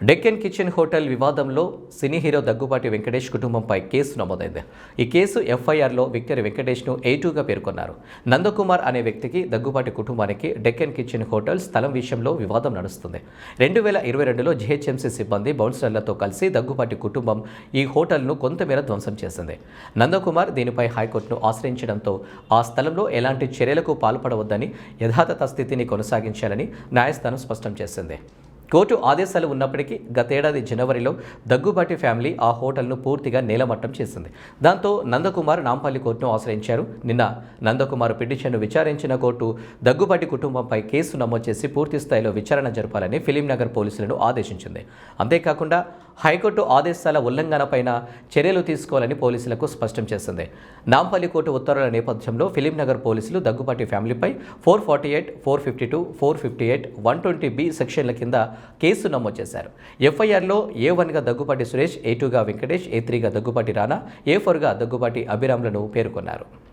Deccan kitchen hotel వివాదంలో cine hero Daggubati Venkatesh కుటుంబంపై case నమోదైంది. ఈ కేసు ఎఫ్ఐఆర్లో విక్టరీ వెంకటేష్ను A2గా పేర్కొన్నారు. నందకుమార్ అనే వ్యక్తికి దగ్గుబాటి కుటుంబానికి డెక్కన్ కిచెన్ హోటల్ స్థలం విషయంలో వివాదం నడుస్తుంది. 2022లో జీహెచ్ఎంసీ సిబ్బంది బౌన్సర్లతో కలిసి దగ్గుబాటి కుటుంబం ఈ హోటల్ను కొంతమేర ధ్వంసం చేసింది. నందకుమార్ దీనిపై హైకోర్టును ఆశ్రయించడంతో ఆ స్థలంలో ఎలాంటి చర్యలకు పాల్పడవద్దని, యథాతథ స్థితిని కొనసాగించాలని న్యాయస్థానం స్పష్టం చేసింది. కోర్టు ఆదేశాలు ఉన్నప్పటికీ గతేడాది జనవరిలో దగ్గుబాటి ఫ్యామిలీ ఆ హోటల్ను పూర్తిగా నేలమట్టం చేసింది. దాంతో నందకుమార్ నాంపల్లి కోర్టును ఆశ్రయించారు. నిన్న నందకుమార్ పిటిషన్ను విచారించిన కోర్టు దగ్గుబాటి కుటుంబంపై కేసు నమోదు చేసి పూర్తి స్థాయిలో విచారణ జరపాలని ఫిలింనగర్ పోలీసులను ఆదేశించింది. అంతేకాకుండా హైకోర్టు ఆదేశాల ఉల్లంఘనపైన చర్యలు తీసుకోవాలని పోలీసులకు స్పష్టం చేసింది. నాంపల్లి కోర్టు ఉత్తర్వుల నేపథ్యంలో ఫిలింనగర్ పోలీసులు దగ్గుబాటి ఫ్యామిలీపై 448, 452, 458, 120B సెక్షన్ల కింద కేసు నమోదు చేశారు. ఎఫ్ఐఆర్లో A1గా దగ్గుబాటి సురేష్, A2గా వెంకటేష్, A3గా దగ్గుబాటి రానా, A4గా దగ్గుబాటి అభిరామ్లను పేర్కొన్నారు.